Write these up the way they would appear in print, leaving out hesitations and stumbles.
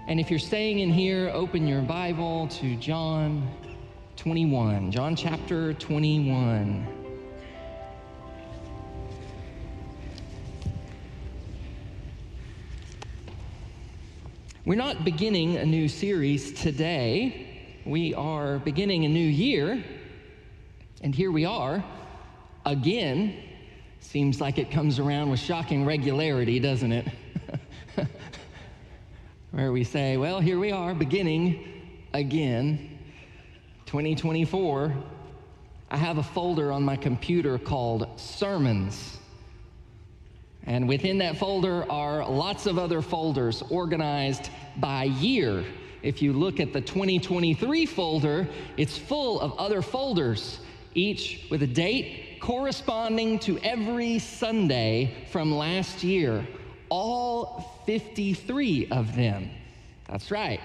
And if you're staying in here, open your Bible to John 21, John chapter 21. We're not beginning a new series today. We are beginning a new year. And here we are again. Seems like it comes around with shocking regularity, doesn't it? Where we say, well, here we are beginning again, 2024. I have a folder on my computer called Sermons. And within that folder are lots of other folders organized by year. If you look at the 2023 folder, it's full of other folders, each with a date corresponding to every Sunday from last year. All 53 of them. That's right.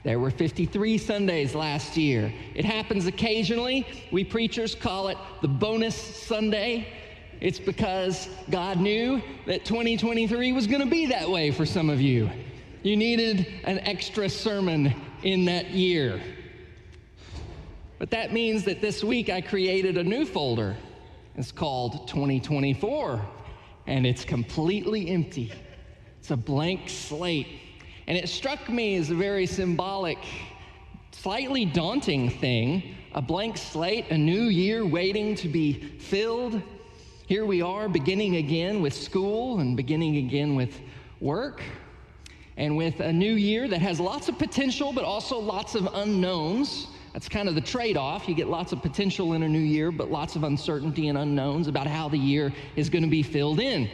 There were 53 Sundays last year. It happens occasionally. We preachers call it the bonus Sunday. It's because God knew that 2023 was going to be that way for some of you. You needed an extra sermon in that year. But that means that this week I created a new folder. It's called 2024, and it's completely empty. It's a blank slate. And it struck me as a very symbolic, slightly daunting thing. A blank slate, a new year waiting to be filled. Here we are beginning again with school and beginning again with work. And with a new year that has lots of potential, but also lots of unknowns. That's kind of the trade-off. You get lots of potential in a new year, but lots of uncertainty and unknowns about how the year is going to be filled in.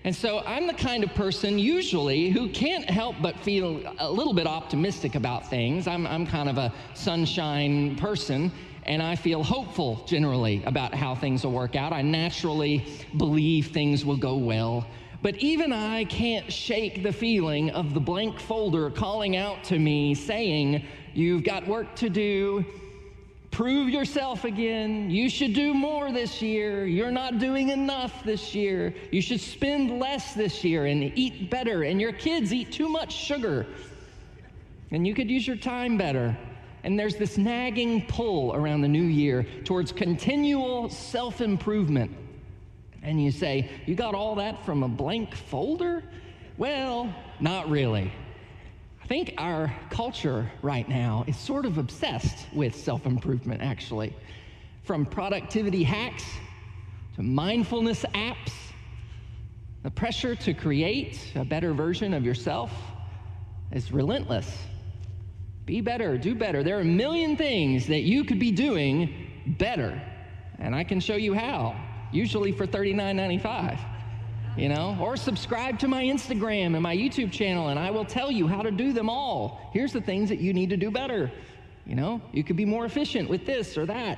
And so I'm the kind of person usually who can't help but feel a little bit optimistic about things. I'm kind of a sunshine person, and I feel hopeful generally about how things will work out. I naturally believe things will go well. But even I can't shake the feeling of the blank folder calling out to me saying, you've got work to do. Prove yourself again. You should do more this year. You're not doing enough this year. You should spend less this year and eat better. And your kids eat too much sugar. And you could use your time better. And there's this nagging pull around the new year towards continual self-improvement. And you say, you got all that from a blank folder? Well, not really. I think our culture right now is sort of obsessed with self-improvement, actually. From productivity hacks to mindfulness apps, the pressure to create a better version of yourself is relentless. Be better, do better. There are a million things that you could be doing better, and I can show you how, usually for $39.95. Or subscribe to my Instagram and my YouTube channel, and I will tell you how to do them all. Here's the things that you need to do better. You could be more efficient with this or that.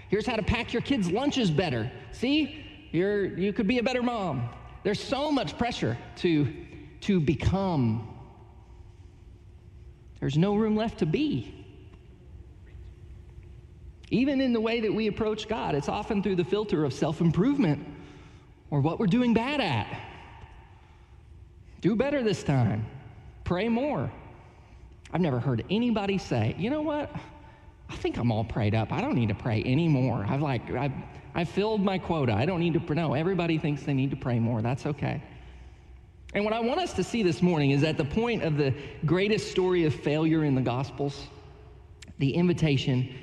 Here's how to pack your kids' lunches better. See, you could be a better mom. There's so much pressure to become. There's no room left to be. Even in the way that we approach God, it's often through the filter of self-improvement. Or what we're doing bad at. Do better this time. Pray more. I've never heard anybody say, you know what? I think I'm all prayed up. I don't need to pray anymore. I've filled my quota. I don't need to pray. No, everybody thinks they need to pray more. That's okay. And what I want us to see this morning is at the point of the greatest story of failure in the Gospels, the invitation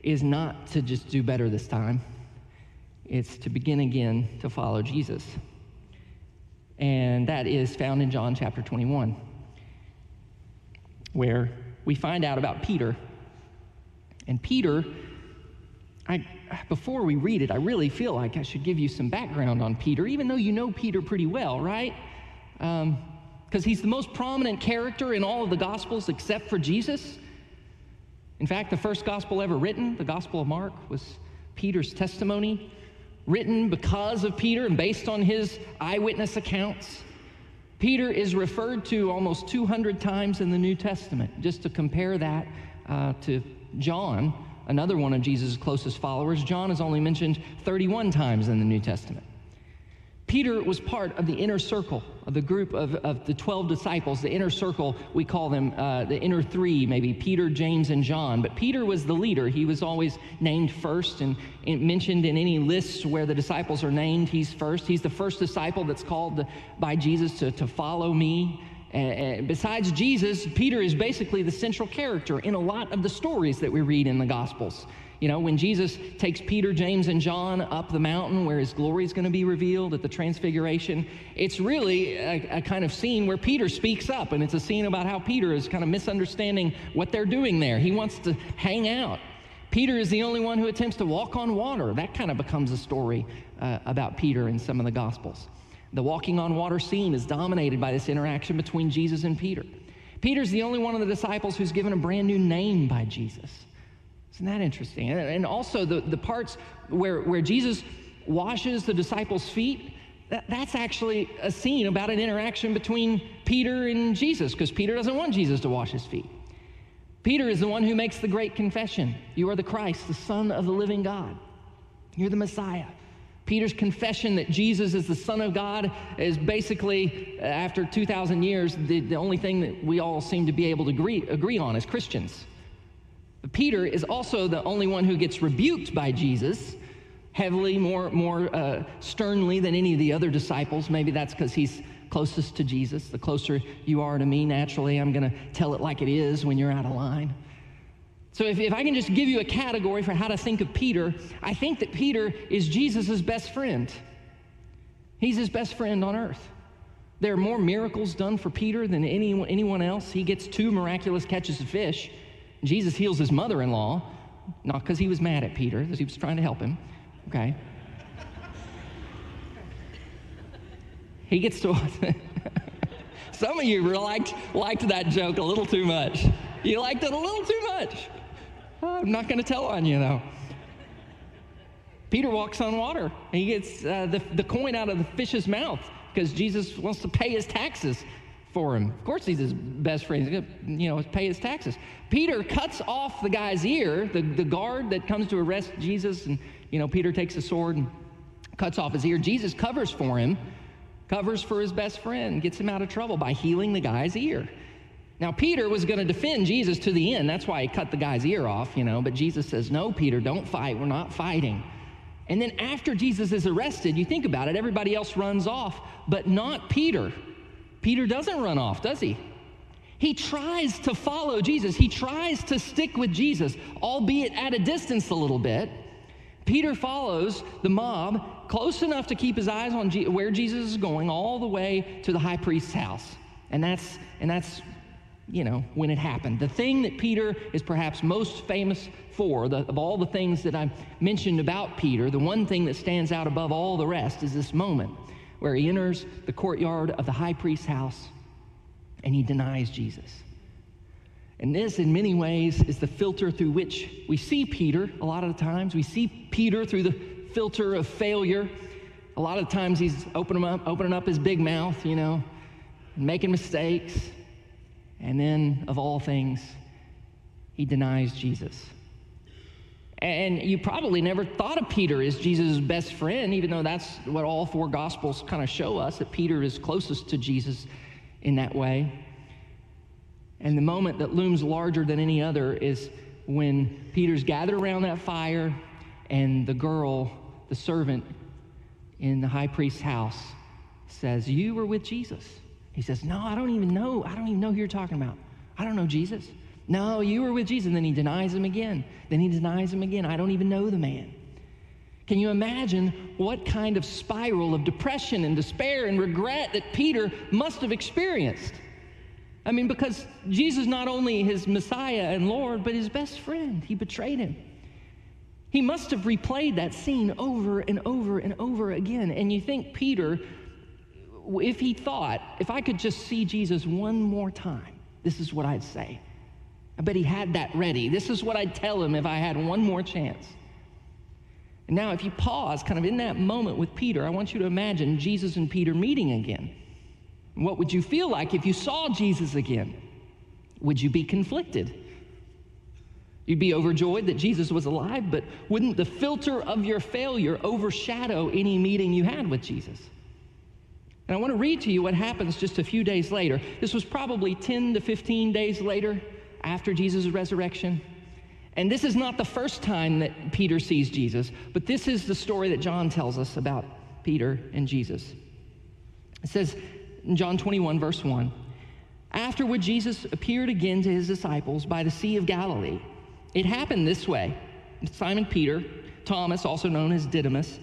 is not to just do better this time. It's to begin again to follow Jesus. And that is found in John chapter 21, where we find out about Peter. And Peter, before we read it, I really feel like I should give you some background on Peter, even though you know Peter pretty well, right? Because he's the most prominent character in all of the Gospels except for Jesus. In fact, the first gospel ever written, the Gospel of Mark, was Peter's testimony, written because of Peter and based on his eyewitness accounts. Peter is referred to almost 200 times in the New Testament. Just to compare that to John, another one of Jesus' closest followers, John is only mentioned 31 times in the New Testament. Peter was part of the inner circle of the group of the 12 disciples. The inner circle, we call them the inner three, maybe Peter, James, and John. But Peter was the leader. He was always named first and mentioned in any lists where the disciples are named. He's first. He's the first disciple that's called by Jesus to follow me. Besides Jesus, Peter is basically the central character in a lot of the stories that we read in the Gospels. You know, when Jesus takes Peter, James, and John up the mountain where his glory is going to be revealed at the Transfiguration, it's really a kind of scene where Peter speaks up, and it's a scene about how Peter is kind of misunderstanding what they're doing there. He wants to hang out. Peter is the only one who attempts to walk on water. That kind of becomes a story about Peter in some of the Gospels. The walking on water scene is dominated by this interaction between Jesus and Peter. Peter's the only one of the disciples who's given a brand new name by Jesus. Isn't that interesting? And also the parts where Jesus washes the disciples' feet, that's actually a scene about an interaction between Peter and Jesus, because Peter doesn't want Jesus to wash his feet. Peter is the one who makes the great confession. You are the Christ, the Son of the living God. You're the Messiah. Peter's confession that Jesus is the Son of God is basically, after 2,000 years, the only thing that we all seem to be able to agree on as Christians. Peter is also the only one who gets rebuked by Jesus heavily, more sternly than any of the other disciples. Maybe that's because he's closest to Jesus. The closer you are to me, naturally, I'm going to tell it like it is when you're out of line. So if I can just give you a category for how to think of Peter, I think that Peter is Jesus' best friend. He's his best friend on earth. There are more miracles done for Peter than anyone else. He gets 2 miraculous catches of fish. Jesus heals his mother-in-law, not because he was mad at Peter, because he was trying to help him, okay? He gets to... Some of you liked that joke a little too much. You liked it a little too much. I'm not going to tell on you, though. Peter walks on water. He gets the coin out of the fish's mouth because Jesus wants to pay his taxes for him. Of course, he's his best friend. He's going to, pay his taxes. Peter cuts off the guy's ear, the guard that comes to arrest Jesus, and, Peter takes a sword and cuts off his ear. Jesus covers for him, covers for his best friend, gets him out of trouble by healing the guy's ear. Now, Peter was going to defend Jesus to the end. That's why he cut the guy's ear off, but Jesus says, no, Peter, don't fight. We're not fighting. And then after Jesus is arrested, you think about it, everybody else runs off, but not Peter. Peter doesn't run off, does he? He tries to follow Jesus. He tries to stick with Jesus, albeit at a distance a little bit. Peter follows the mob close enough to keep his eyes on where Jesus is going, all the way to the high priest's house. And that's when it happened. The thing that Peter is perhaps most famous for, of all the things that I mentioned about Peter, the one thing that stands out above all the rest is this moment where he enters the courtyard of the high priest's house and he denies Jesus. And this, in many ways, is the filter through which we see Peter. A lot of the times we see Peter through the filter of failure. A lot of times he's opening up his big mouth, making mistakes. And then, of all things, he denies Jesus. And you probably never thought of Peter as Jesus' best friend, even though that's what all 4 Gospels kind of show us, that Peter is closest to Jesus in that way. And the moment that looms larger than any other is when Peter's gathered around that fire and the girl, the servant in the high priest's house, says, "You were with Jesus." He says, "No, I don't even know who you're talking about. I don't know Jesus." "No, you were with Jesus." And then he denies him again. Then he denies him again. "I don't even know the man." Can you imagine what kind of spiral of depression and despair and regret that Peter must have experienced? I mean, because Jesus not only his Messiah and Lord, but his best friend. He betrayed him. He must have replayed that scene over and over and over again. And you think Peter, if he thought, if I could just see Jesus one more time, this is what I'd say. I bet he had that ready. This is what I'd tell him if I had one more chance. And now if you pause kind of in that moment with Peter, I want you to imagine Jesus and Peter meeting again. What would you feel like if you saw Jesus again? Would you be conflicted? You'd be overjoyed that Jesus was alive, but wouldn't the filter of your failure overshadow any meeting you had with Jesus? And I want to read to you what happens just a few days later. This was probably 10 to 15 days later after Jesus' resurrection. And this is not the first time that Peter sees Jesus, but this is the story that John tells us about Peter and Jesus. It says in John 21, verse 1, "Afterward, Jesus appeared again to his disciples by the Sea of Galilee. It happened this way. Simon Peter, Thomas, also known as Didymus,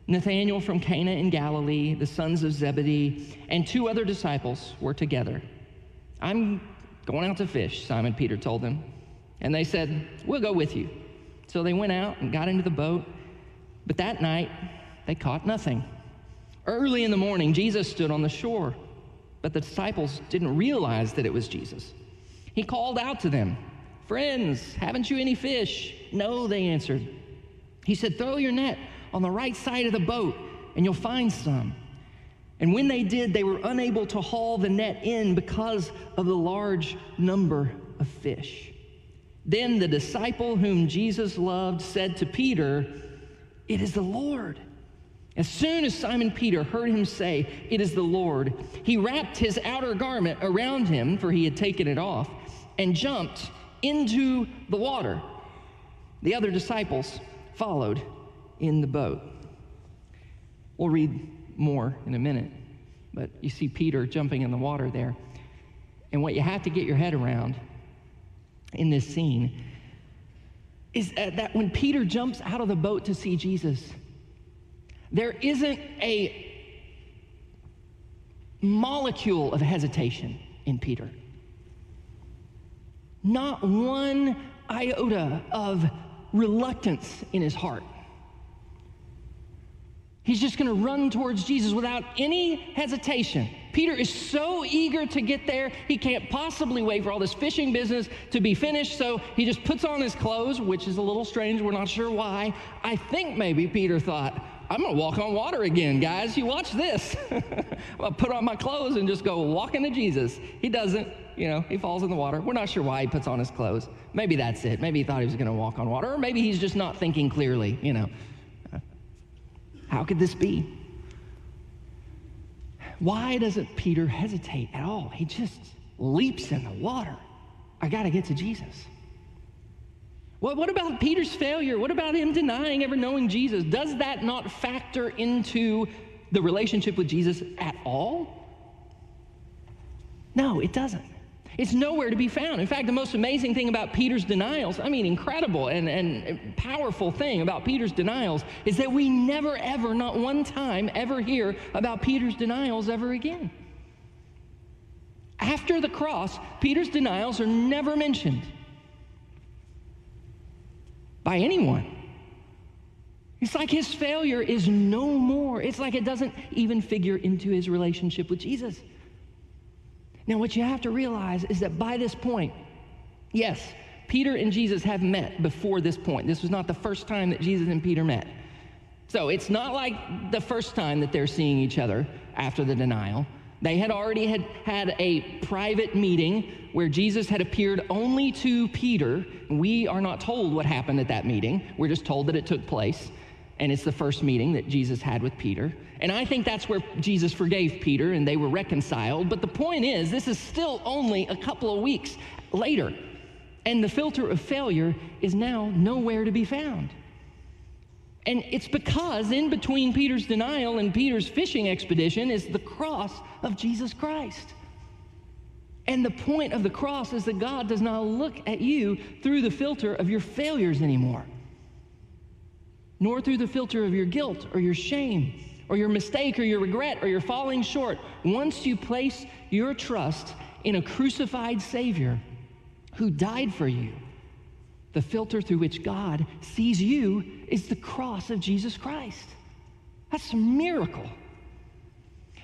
Nathanael from Cana in Galilee, the sons of Zebedee, and 2 other disciples were together. 'I'm going out to fish,' Simon Peter told them. And they said, 'We'll go with you.' So they went out and got into the boat, but that night they caught nothing. Early in the morning, Jesus stood on the shore, but the disciples didn't realize that it was Jesus. He called out to them, 'Friends, haven't you any fish?' 'No,' they answered. He said, 'Throw your net on the right side of the boat, and you'll find some.' And when they did, they were unable to haul the net in because of the large number of fish. Then the disciple whom Jesus loved said to Peter, 'It is the Lord.' As soon as Simon Peter heard him say, 'It is the Lord,' he wrapped his outer garment around him, for he had taken it off, and jumped into the water. The other disciples followed in the boat." We'll read more in a minute, but you see Peter jumping in the water there. And what you have to get your head around in this scene is that when Peter jumps out of the boat to see Jesus, there isn't a molecule of hesitation in Peter. Not one iota of reluctance in his heart. He's just going to run towards Jesus without any hesitation. Peter is so eager to get there, he can't possibly wait for all this fishing business to be finished, so he just puts on his clothes, which is a little strange. We're not sure why. I think maybe Peter thought, "I'm going to walk on water again, guys. You watch this." I'll put on my clothes and just go walking to Jesus. He doesn't. He falls in the water. We're not sure why he puts on his clothes. Maybe that's it. Maybe he thought he was going to walk on water, or maybe he's just not thinking clearly, How could this be? Why doesn't Peter hesitate at all? He just leaps in the water. I got to get to Jesus. What about Peter's failure? What about him denying ever knowing Jesus? Does that not factor into the relationship with Jesus at all? No, it doesn't. It's nowhere to be found. In fact, the most amazing thing about Peter's denials, incredible and powerful thing about Peter's denials, is that we never, ever, not one time, ever hear about Peter's denials ever again. After the cross, Peter's denials are never mentioned by anyone. It's like his failure is no more. It's like it doesn't even figure into his relationship with Jesus. Now, what you have to realize is that by this point, yes, Peter and Jesus have met before this point. This was not the first time that Jesus and Peter met. So it's not like the first time that they're seeing each other after the denial. They had already had a private meeting where Jesus had appeared only to Peter. We are not told what happened at that meeting. We're just told that it took place. And it's the first meeting that Jesus had with Peter. And I think that's where Jesus forgave Peter and they were reconciled. But the point is, this is still only a couple of weeks later. And the filter of failure is now nowhere to be found. And it's because in between Peter's denial and Peter's fishing expedition is the cross of Jesus Christ. And the point of the cross is that God does not look at you through the filter of your failures anymore, nor through the filter of your guilt or your shame or your mistake or your regret or your falling short. Once you place your trust in a crucified Savior who died for you, the filter through which God sees you is the cross of Jesus Christ. That's a miracle.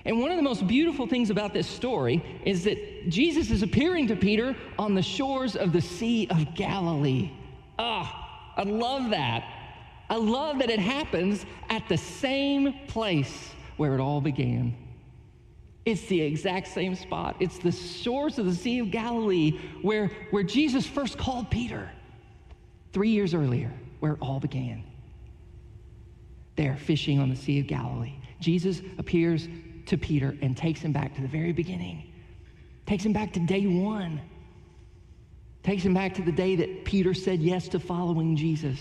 And one of the most beautiful things about this story is that Jesus is appearing to Peter on the shores of the Sea of Galilee. I love that. I love that it happens at the same place where it all began. It's the exact same spot. It's the shores of the Sea of Galilee where Jesus first called Peter 3 years earlier, where it all began. There, fishing on the Sea of Galilee. Jesus appears to Peter and takes him back to the very beginning. Takes him back to day one. Takes him back to the day that Peter said yes to following Jesus.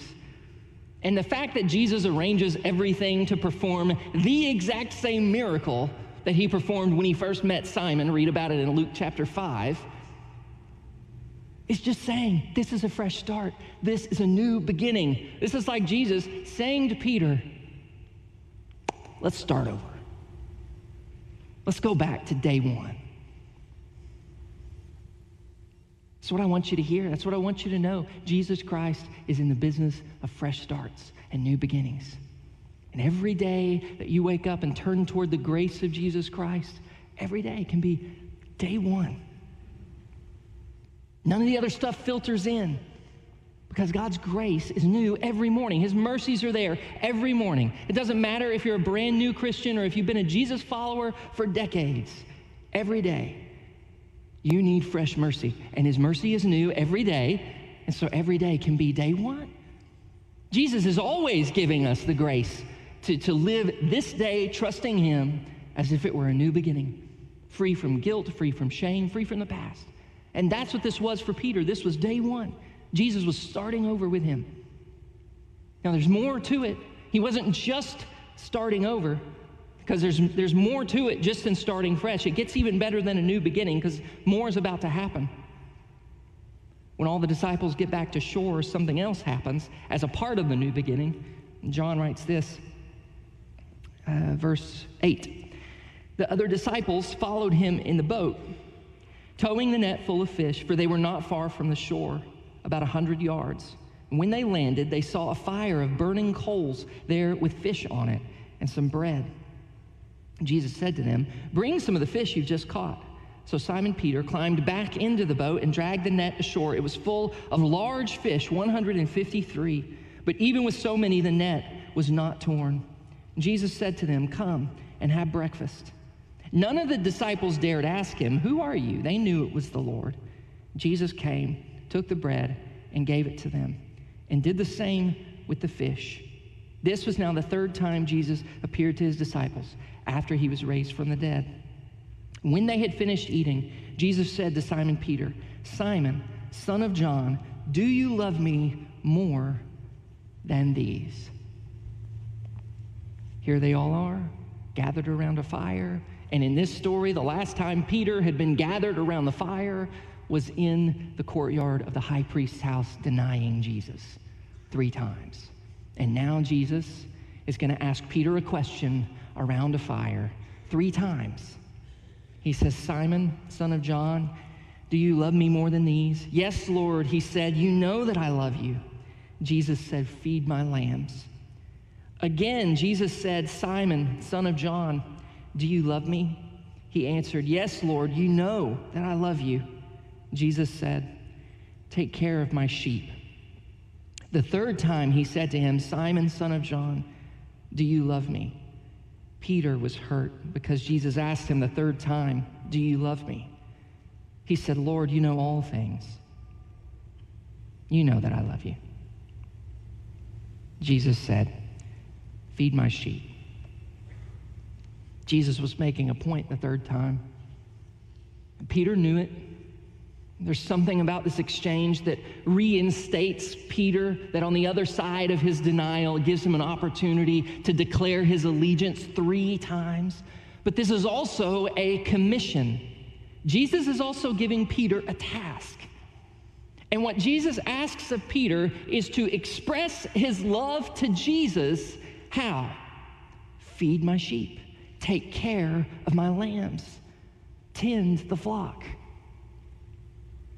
And the fact that Jesus arranges everything to perform the exact same miracle that he performed when he first met Simon, read about it in Luke chapter 5, is just saying, this is a fresh start. This is a new beginning. This is like Jesus saying to Peter, let's start over. Let's go back to day one. That's what I want you to hear. That's what I want you to know. Jesus Christ is in the business of fresh starts and new beginnings. And every day that you wake up and turn toward the grace of Jesus Christ, every day can be day one. None of the other stuff filters in because God's grace is new every morning. His mercies are there every morning. It doesn't matter if you're a brand new Christian or if you've been a Jesus follower for decades. Every day, you need fresh mercy. And his mercy is new every day. And so every day can be day one. Jesus is always giving us the grace to live this day trusting him as if it were a new beginning. Free from guilt, free from shame, free from the past. And that's what this was for Peter. This was day one. Jesus was starting over with him. Now there's more to it. He wasn't just starting over, because there's more to it just than starting fresh. It gets even better than a new beginning because more is about to happen. When all the disciples get back to shore, something else happens as a part of the new beginning. And John writes this, verse 8. The other disciples followed him in the boat, towing the net full of fish, for they were not far from the shore, about 100 yards. And when they landed, they saw a fire of burning coals there with fish on it and some bread. Jesus said to them, bring some of the fish you've just caught. So Simon Peter climbed back into the boat and dragged the net ashore. It was full of large fish, 153. But even with so many, the net was not torn. Jesus said to them, come and have breakfast. None of the disciples dared ask him, who are you? They knew it was the Lord. Jesus came, took the bread, and gave it to them, and did the same with the fish. This was now the third time Jesus appeared to his disciples after he was raised from the dead. When they had finished eating, Jesus said to Simon Peter, Simon, son of John, do you love me more than these? Here they all are, gathered around a fire. And in this story, the last time Peter had been gathered around the fire was in the courtyard of the high priest's house, denying Jesus 3 times. And now Jesus is going to ask Peter a question around a fire 3 times. He says, Simon, son of John, do you love me more than these? Yes, Lord, he said, you know that I love you. Jesus said, feed my lambs. Again, Jesus said, Simon, son of John, do you love me? He answered, yes, Lord, you know that I love you. Jesus said, take care of my sheep. The 3rd time he said to him, Simon, son of John, do you love me? Peter was hurt because Jesus asked him the 3rd time, do you love me? He said, Lord, you know all things. You know that I love you. Jesus said, feed my sheep. Jesus was making a point the 3rd time. Peter knew it. There's something about this exchange that reinstates Peter, that on the other side of his denial, it gives him an opportunity to declare his allegiance 3 times. But this is also a commission. Jesus is also giving Peter a task. And what Jesus asks of Peter is to express his love to Jesus. How? Feed my sheep. Take care of my lambs. Tend the flock.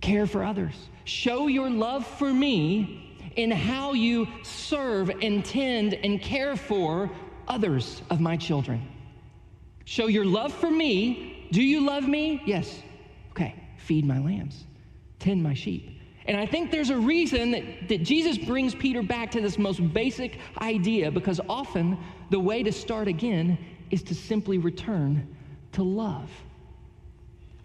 Care for others. Show your love for me in how you serve and tend and care for others of my children. Show your love for me. Do you love me? Yes. Okay. Feed my lambs. Tend my sheep. And I think there's a reason that Jesus brings Peter back to this most basic idea, because often the way to start again is to simply return to love.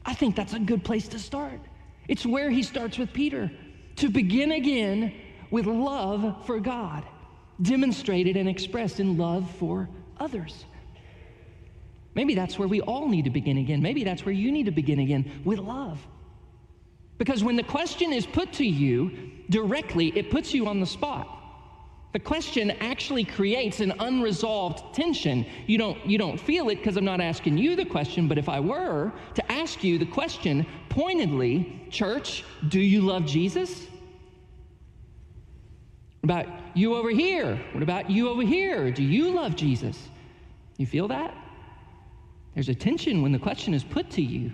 I think that's a good place to start. It's where he starts with Peter, to begin again with love for God, demonstrated and expressed in love for others. Maybe that's where we all need to begin again. Maybe that's where you need to begin again, with love. Because when the question is put to you directly, it puts you on the spot. The question actually creates an unresolved tension. You don't feel it because I'm not asking you the question, but if I were to ask you the question pointedly, church, do you love Jesus? What about you over here? What about you over here? Do you love Jesus? You feel that? There's a tension when the question is put to you.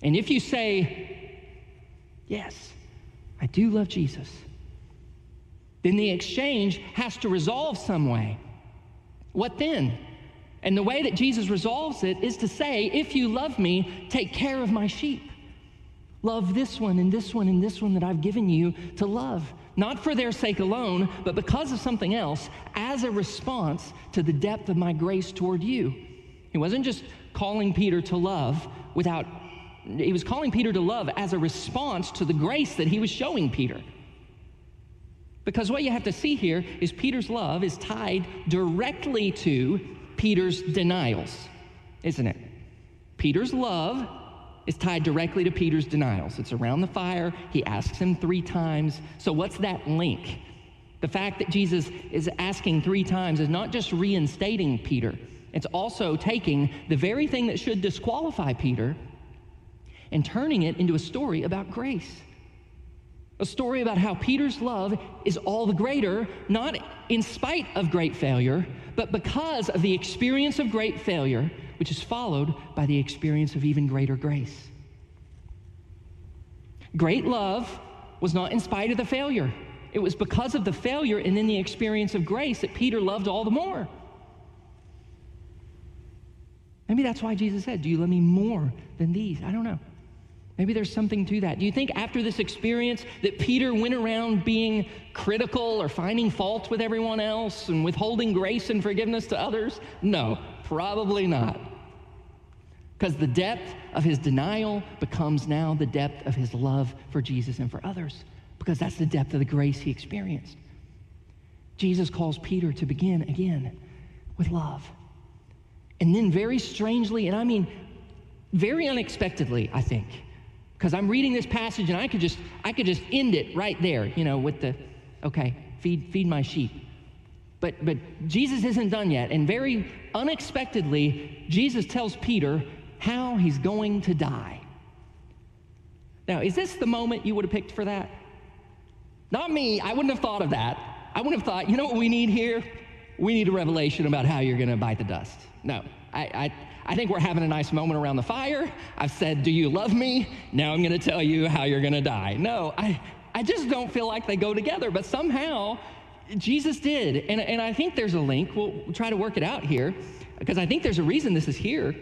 And if you say, yes, I do love Jesus, then the exchange has to resolve some way. What then? And the way that Jesus resolves it is to say, if you love me, take care of my sheep. Love this one and this one and this one that I've given you to love. Not for their sake alone, but because of something else, as a response to the depth of my grace toward you. He wasn't just calling Peter to love he was calling Peter to love as a response to the grace that he was showing Peter. Because what you have to see here is Peter's love is tied directly to Peter's denials, isn't it? Peter's love is tied directly to Peter's denials. It's around the fire. He asks him 3 times. So what's that link? The fact that Jesus is asking 3 times is not just reinstating Peter. It's also taking the very thing that should disqualify Peter and turning it into a story about grace. A story about how Peter's love is all the greater, not in spite of great failure, but because of the experience of great failure, which is followed by the experience of even greater grace. Great love was not in spite of the failure. It was because of the failure and then the experience of grace that Peter loved all the more. Maybe that's why Jesus said, do you love me more than these? I don't know. Maybe there's something to that. Do you think after this experience that Peter went around being critical or finding fault with everyone else and withholding grace and forgiveness to others? No, probably not. Because the depth of his denial becomes now the depth of his love for Jesus and for others, because that's the depth of the grace he experienced. Jesus calls Peter to begin again with love. And then very strangely, and I mean very unexpectedly, I think, because I'm reading this passage and I could just end it right there, with the, okay, feed my sheep. But Jesus isn't done yet. And very unexpectedly, Jesus tells Peter how he's going to die. Now, is this the moment you would have picked for that? Not me. I wouldn't have thought of that. I would have thought, you know what we need here? We need a revelation about how you're going to bite the dust. No, I think we're having a nice moment around the fire. I've said, do you love me? Now I'm going to tell you how you're going to die. No, I just don't feel like they go together. But somehow, Jesus did. And I think there's a link. We'll try to work it out here, because I think there's a reason this is here.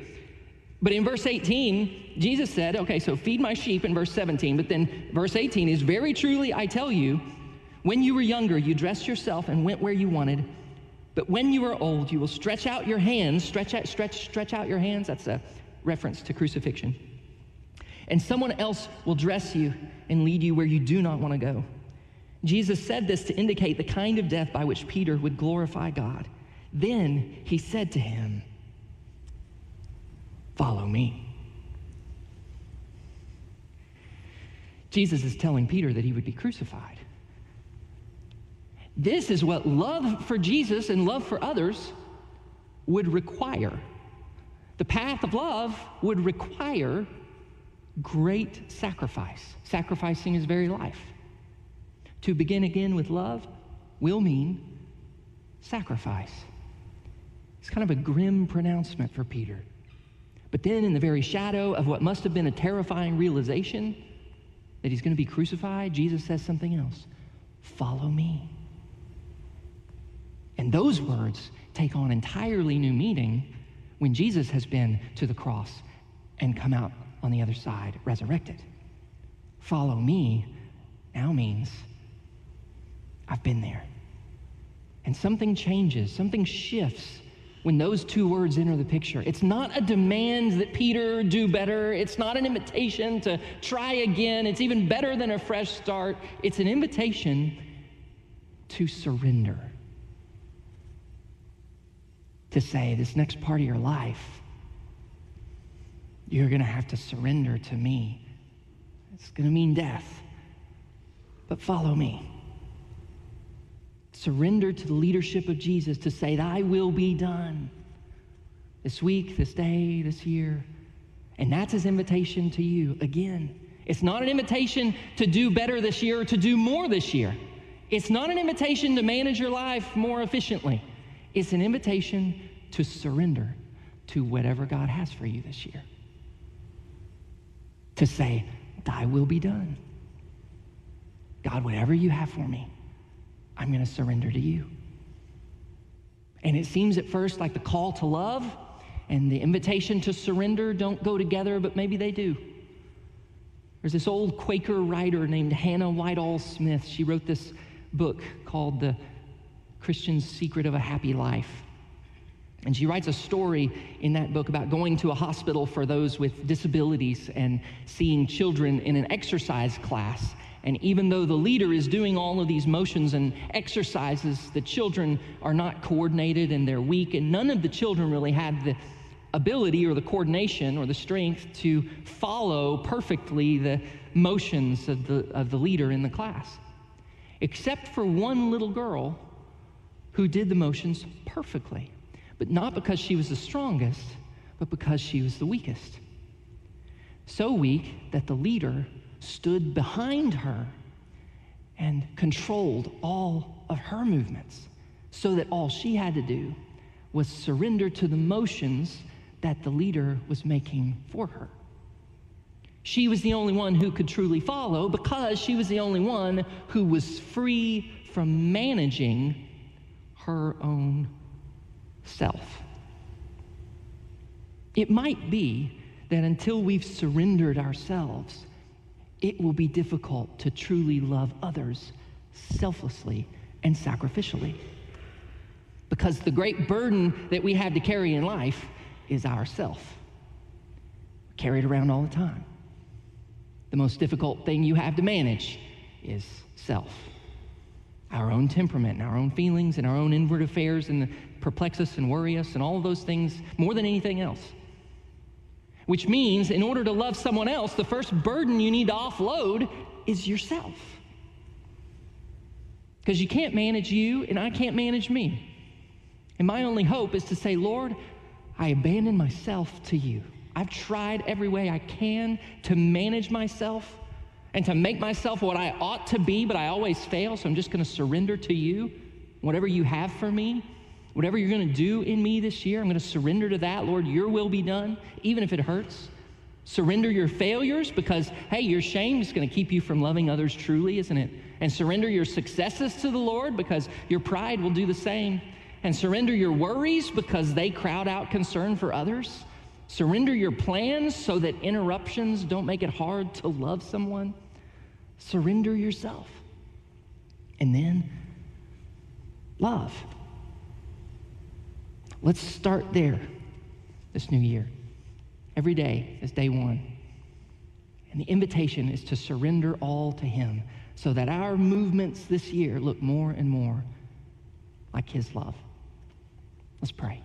But in verse 18, Jesus said, okay, so feed my sheep in verse 17. But then verse 18 is, very truly I tell you, when you were younger, you dressed yourself and went where you wanted. But when you are old, you will stretch out your hands, stretch out your hands. That's a reference to crucifixion. And someone else will dress you and lead you where you do not want to go. Jesus said this to indicate the kind of death by which Peter would glorify God. Then he said to him, follow me. Jesus is telling Peter that he would be crucified. This is what love for Jesus and love for others would require. The path of love would require great sacrifice, sacrificing his very life. To begin again with love will mean sacrifice. It's kind of a grim pronouncement for Peter. But then in the very shadow of what must have been a terrifying realization that he's going to be crucified, Jesus says something else. Follow me. And those words take on entirely new meaning when Jesus has been to the cross and come out on the other side resurrected. Follow me now means I've been there. And something changes, something shifts when those 2 words enter the picture. It's not a demand that Peter do better. It's not an invitation to try again. It's even better than a fresh start. It's an invitation to surrender. to say, this next part of your life, you're going to have to surrender to me. It's going to mean death, but follow me. Surrender to the leadership of Jesus to say, thy will be done this week, this day, this year. And that's his invitation to you. Again, it's not an invitation to do better this year or to do more this year. It's not an invitation to manage your life more efficiently. It's an invitation to surrender to whatever God has for you this year. To say, thy will be done. God, whatever you have for me, I'm going to surrender to you. And it seems at first like the call to love and the invitation to surrender don't go together, but maybe they do. There's this old Quaker writer named Hannah Whitall Smith. She wrote this book called The Christian's Secret of a Happy Life. And she writes a story in that book about going to a hospital for those with disabilities and seeing children in an exercise class. And even though the leader is doing all of these motions and exercises, the children are not coordinated and they're weak, and none of the children really had the ability or the coordination or the strength to follow perfectly the motions of the leader in the class, except for one little girl who did the motions perfectly, but not because she was the strongest, but because she was the weakest. So weak that the leader stood behind her and controlled all of her movements, so that all she had to do was surrender to the motions that the leader was making for her. She was the only one who could truly follow because she was the only one who was free from managing her own self. It might be that until we've surrendered ourselves, it will be difficult to truly love others selflessly and sacrificially. Because the great burden that we have to carry in life is ourself. We carry it around all the time. The most difficult thing you have to manage is self. Our own temperament and our own feelings and our own inward affairs and perplex us and worry us and all of those things more than anything else. Which means in order to love someone else, the first burden you need to offload is yourself. Because you can't manage you and I can't manage me. And my only hope is to say, Lord, I abandon myself to you. I've tried every way I can to manage myself and to make myself what I ought to be, but I always fail, so I'm just going to surrender to you. Whatever you have for me, whatever you're going to do in me this year, I'm going to surrender to that. Lord, your will be done, even if it hurts. Surrender your failures because, hey, your shame is going to keep you from loving others truly, isn't it? And surrender your successes to the Lord because your pride will do the same. And surrender your worries because they crowd out concern for others. Surrender your plans so that interruptions don't make it hard to love someone. Surrender yourself. And then love. Let's start there this new year. Every day is day one. And the invitation is to surrender all to him so that our movements this year look more and more like his love. Let's pray.